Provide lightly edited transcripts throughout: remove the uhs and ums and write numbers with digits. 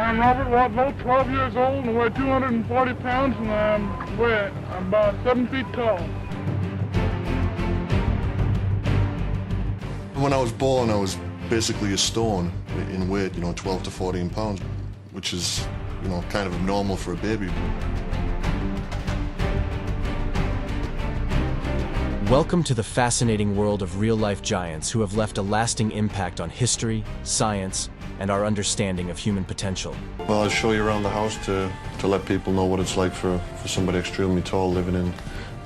I'm Robert Wadlow, 12 years old, and weigh 240 pounds, and I'm about 7 feet tall. When I was born, I was basically a stone in weight, 12 to 14 pounds, which is, kind of abnormal for a baby. Welcome to the fascinating world of real-life giants who have left a lasting impact on history, science, and our understanding of human potential. Well, I'll show you around the house to let people know what it's like for somebody extremely tall living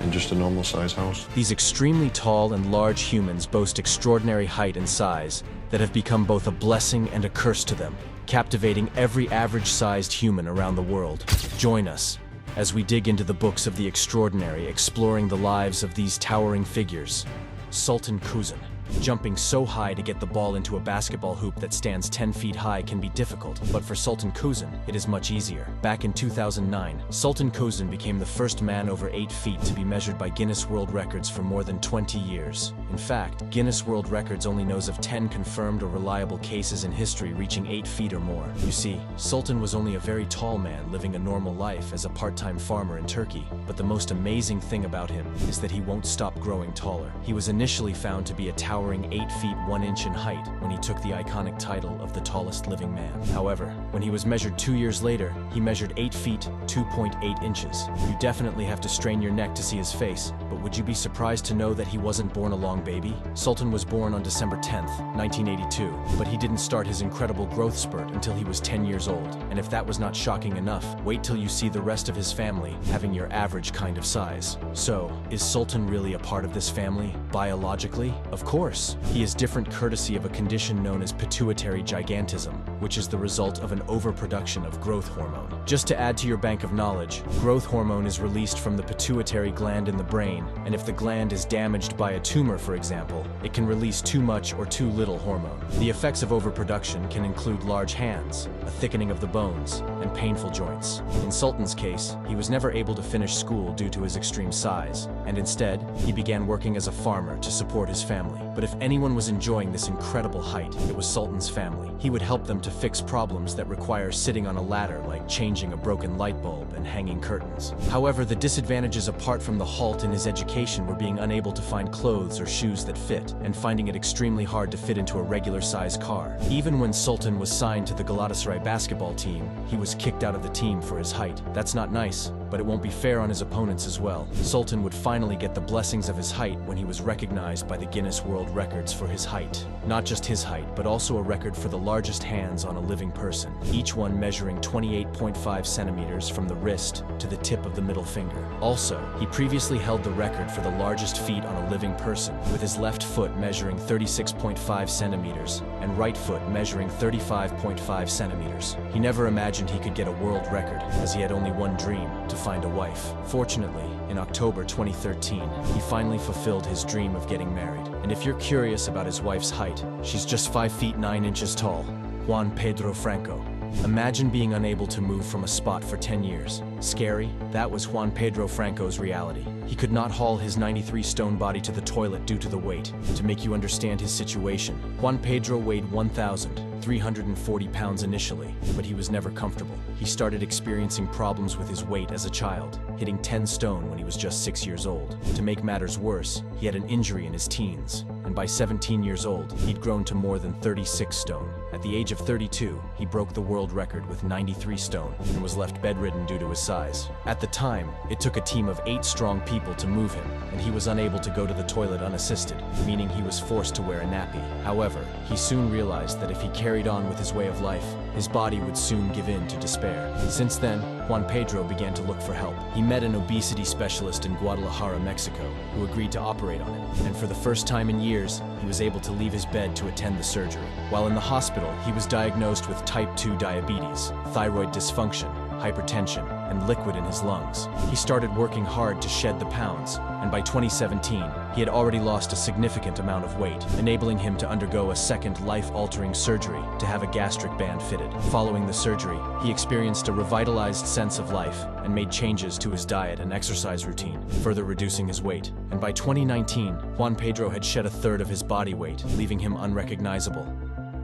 in just a normal-sized house. These extremely tall and large humans boast extraordinary height and size that have become both a blessing and a curse to them, captivating every average-sized human around the world. Join us as we dig into the books of the extraordinary, exploring the lives of these towering figures. Sultan Kosen. Jumping so high to get the ball into a basketball hoop that stands 10 feet high can be difficult, but for Sultan Kosen, it is much easier. Back in 2009, Sultan Kosen became the first man over 8 feet to be measured by Guinness World Records for more than 20 years. In fact, Guinness World Records only knows of 10 confirmed or reliable cases in history reaching 8 feet or more. You see, Sultan was only a very tall man living a normal life as a part-time farmer in Turkey, but the most amazing thing about him is that he won't stop growing taller. He was initially found to be a towering 8 feet 1 inch in height when he took the iconic title of the tallest living man. However, when he was measured 2 years later, he measured 8 feet 2.8 inches. You definitely have to strain your neck to see his face, but would you be surprised to know that he wasn't born a long baby? Sultan was born on December 10th, 1982, but he didn't start his incredible growth spurt until he was 10 years old. And if that was not shocking enough, wait till you see the rest of his family having your average kind of size. So, is Sultan really a part of this family, biologically? Of course. He is different courtesy of a condition known as pituitary gigantism, which is the result of an overproduction of growth hormone. Just to add to your bank of knowledge, growth hormone is released from the pituitary gland in the brain, and if the gland is damaged by a tumor, for example, it can release too much or too little hormone. The effects of overproduction can include large hands, a thickening of the bones, and painful joints. In Sultan's case, he was never able to finish school due to his extreme size, and instead, he began working as a farmer to support his family. But if anyone was enjoying this incredible height, it was Sultan's family. He would help them to fix problems that require sitting on a ladder, like changing a broken light bulb and hanging curtains. However, the disadvantages apart from the halt in his education were being unable to find clothes or shoes that fit, and finding it extremely hard to fit into a regular-sized car. Even when Sultan was signed to the Galatasaray basketball team, he was kicked out of the team for his height. That's not nice, but it won't be fair on his opponents as well. Sultan would finally get the blessings of his height when he was recognized by the Guinness World Records for his height. Not just his height, but also a record for the largest hands on a living person, each one measuring 28.5 centimeters from the wrist to the tip of the middle finger. Also, he previously held the record for the largest feet on a living person, with his left foot measuring 36.5 centimeters and right foot measuring 35.5 centimeters. He never imagined he could get a world record, as he had only one dream: to find a wife. Fortunately, in October 2013, he finally fulfilled his dream of getting married. And if you're curious about his wife's height, she's just 5 feet 9 inches tall. Juan Pedro Franco. Imagine being unable to move from a spot for 10 years. Scary? That was Juan Pedro Franco's reality. He could not haul his 93-stone body to the toilet due to the weight. To make you understand his situation, Juan Pedro weighed 1,340 pounds initially, but he was never comfortable. He started experiencing problems with his weight as a child, hitting 10 stone when he was just 6 years old. To make matters worse, he had an injury in his teens, and by 17 years old, he'd grown to more than 36 stone. At the age of 32, he broke the world record with 93 stone and was left bedridden due to his size. At the time, it took a team of 8 strong people to move him, and he was unable to go to the toilet unassisted, meaning he was forced to wear a nappy. However, he soon realized that if he carried on with his way of life, his body would soon give in to despair. Since then, Juan Pedro began to look for help. He met an obesity specialist in Guadalajara, Mexico, who agreed to operate on him, and for the first time in years, he was able to leave his bed to attend the surgery. While in the hospital, he was diagnosed with type 2 diabetes, thyroid dysfunction, hypertension, and liquid in his lungs. He started working hard to shed the pounds, and by 2017, he had already lost a significant amount of weight, enabling him to undergo a second life-altering surgery to have a gastric band fitted. Following the surgery, he experienced a revitalized sense of life and made changes to his diet and exercise routine, further reducing his weight. And by 2019, Juan Pedro had shed a third of his body weight, leaving him unrecognizable.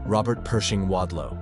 Robert Wadlow.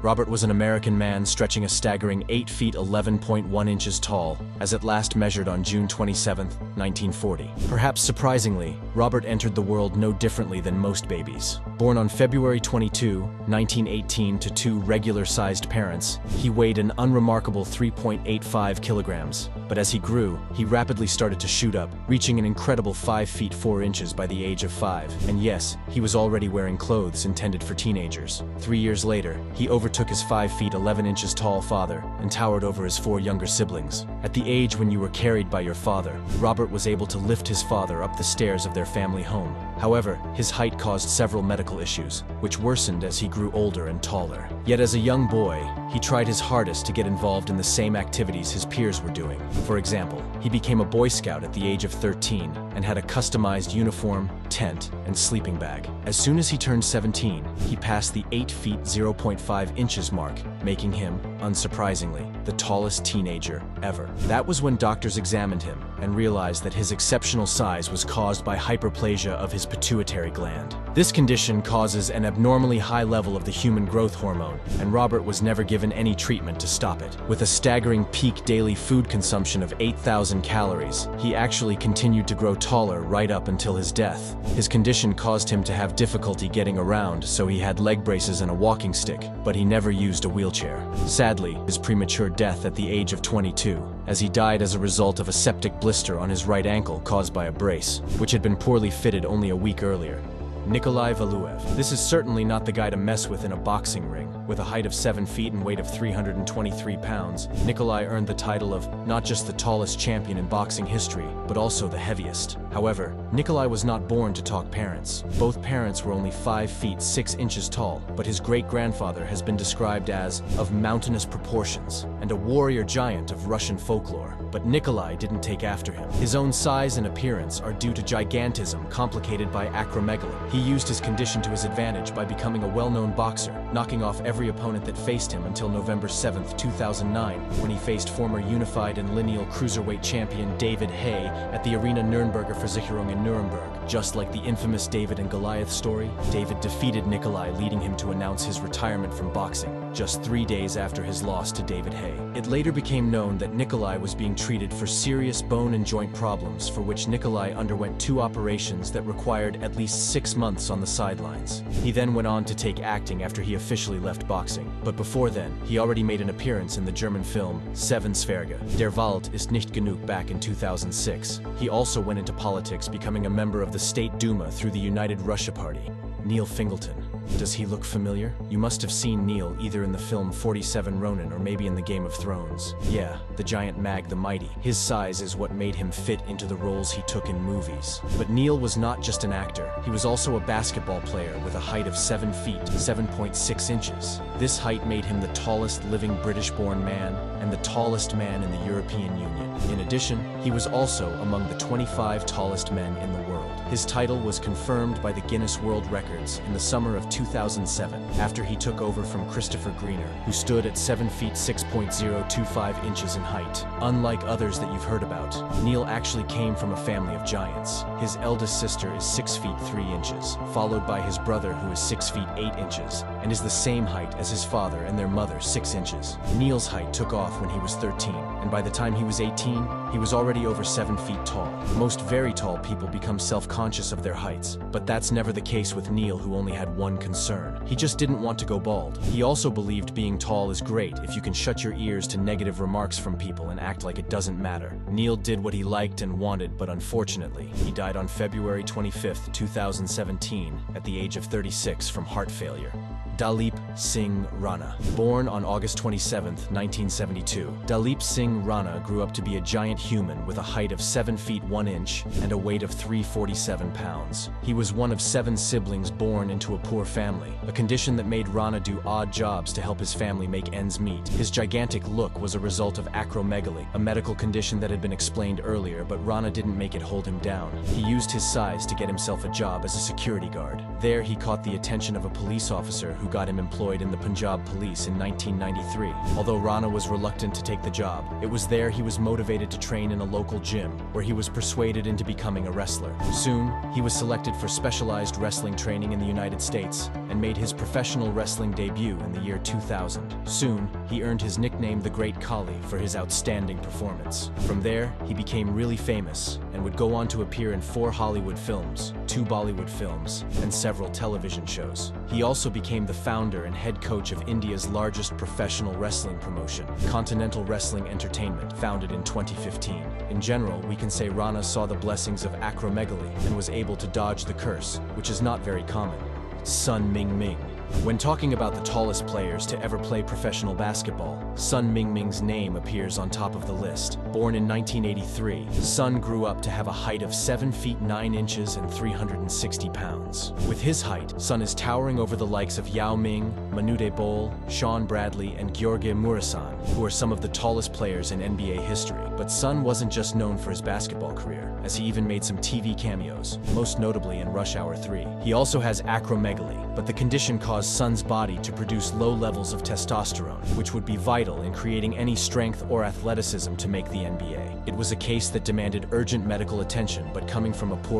Robert was an American man stretching a staggering 8 feet 11.1 inches tall, as it last measured on June 27, 1940. Perhaps surprisingly, Robert entered the world no differently than most babies. Born on February 22, 1918 to two regular-sized parents, he weighed an unremarkable 3.85 kilograms. But as he grew, he rapidly started to shoot up, reaching an incredible 5 feet 4 inches by the age of 5. And yes, he was already wearing clothes intended for teenagers. 3 years later, he overtook his 5 feet 11 inches tall father and towered over his 4 younger siblings. At the age when you were carried by your father, Robert was able to lift his father up the stairs of their family home. However, his height caused several medical issues, which worsened as he grew older and taller. Yet as a young boy, he tried his hardest to get involved in the same activities his peers were doing. For example, he became a Boy Scout at the age of 13 and had a customized uniform, tent, and sleeping bag. As soon as he turned 17, he passed the 8 feet 0.5 inches mark, making him, unsurprisingly, the tallest teenager ever. That was when doctors examined him and realized that his exceptional size was caused by hyperplasia of his pituitary gland. This condition causes an abnormally high level of the human growth hormone, and Robert was never given any treatment to stop it. With a staggering peak daily food consumption of 8,000 calories, he actually continued to grow taller right up until his death. His condition caused him to have difficulty getting around, so he had leg braces and a walking stick, but he never used a wheelchair. Sadly, his premature death at the age of 22, as he died as a result of a septic blister on his right ankle caused by a brace, which had been poorly fitted only a week earlier. Nikolai Valuev. This is certainly not the guy to mess with in a boxing ring. With a height of 7 feet and weight of 323 pounds, Nikolai earned the title of not just the tallest champion in boxing history, but also the heaviest. However, Nikolai was not born to talk parents. Both parents were only 5 feet 6 inches tall, but his great-grandfather has been described as of mountainous proportions and a warrior giant of Russian folklore. But Nikolai didn't take after him. His own size and appearance are due to gigantism complicated by acromegaly. He used his condition to his advantage by becoming a well-known boxer, knocking off every opponent that faced him until November 7, 2009, when he faced former unified and lineal cruiserweight champion David Haye at the Arena Nürnberger Versicherung in Nuremberg. Just like the infamous David and Goliath story, David defeated Nikolai, leading him to announce his retirement from boxing, just 3 days after his loss to David Haye. It later became known that Nikolai was being treated for serious bone and joint problems, for which Nikolai underwent 2 operations that required at least 6 months on the sidelines. He then went on to take acting after he officially left boxing, but before then, he already made an appearance in the German film Seven Zwerge, Der Wald ist nicht genug, back in 2006. He also went into politics, becoming a member of the State Duma through the United Russia Party. Neil Fingleton. Does he look familiar? You must have seen Neil either in the film 47 Ronin or maybe in the Game of Thrones. Yeah, the giant Mag the Mighty. His size is what made him fit into the roles he took in movies. But Neil was not just an actor. He was also a basketball player with a height of 7 feet, 7.6 inches. This height made him the tallest living British-born man and the tallest man in the European Union. In addition, he was also among the 25 tallest men in the world. His title was confirmed by the Guinness World Records in the summer of 2007, after he took over from Christopher Greener, who stood at 7 feet 6.025 inches in height. Unlike others that you've heard about, Neil actually came from a family of giants. His eldest sister is 6 feet 3 inches, followed by his brother, who is 6 feet 8 inches, and is the same height as his father and their mother, 6 inches. Neil's height took off when he was 13, and by the time he was 18, he was already over 7 feet tall. Most very tall people become self-conscious of their heights, but that's never the case with Neil, who only had one concern. He just didn't want to go bald. He also believed being tall is great if you can shut your ears to negative remarks from people and act like it doesn't matter. Neil did what he liked and wanted, but unfortunately, he died on February 25, 2017, at the age of 36 from heart failure. Dalip Singh Rana. Born on August 27, 1972, Dalip Singh Rana grew up to be a giant human with a height of 7 feet 1 inch and a weight of 347 pounds. He was one of 7 siblings born into a poor family, a condition that made Rana do odd jobs to help his family make ends meet. His gigantic look was a result of acromegaly, a medical condition that had been explained earlier, but Rana didn't make it hold him down. He used his size to get himself a job as a security guard. There, he caught the attention of a police officer who got him employed in the Punjab police in 1993. Although Rana was reluctant to take the job, it was there he was motivated to train in a local gym, where he was persuaded into becoming a wrestler. Soon, he was selected for specialized wrestling training in the United States and made his professional wrestling debut in the year 2000. Soon, he earned his nickname the Great Khali for his outstanding performance. From there, he became really famous and would go on to appear in 4 Hollywood films, 2 Bollywood films, and several television shows. He also became the founder and head coach of India's largest professional wrestling promotion, Continental Wrestling Entertainment, founded in 2015. In general, we can say Rana saw the blessings of acromegaly and was able to dodge the curse, which is not very common. Son Ming Ming. When talking about the tallest players to ever play professional basketball, Son Ming Ming's name appears on top of the list. Born in 1983, Son grew up to have a height of 7 feet 9 inches and 360 pounds. With his height, Son is towering over the likes of Yao Ming, Manu Bol, Sean Bradley, and Gheorghe Muresan, who are some of the tallest players in NBA history. But Son wasn't just known for his basketball career, as he even made some TV cameos, most notably in Rush Hour 3. He also has acromegaly, but the condition caused Son's body to produce low levels of testosterone, which would be vital in creating any strength or athleticism to make the NBA. It was a case that demanded urgent medical attention, but coming from a poor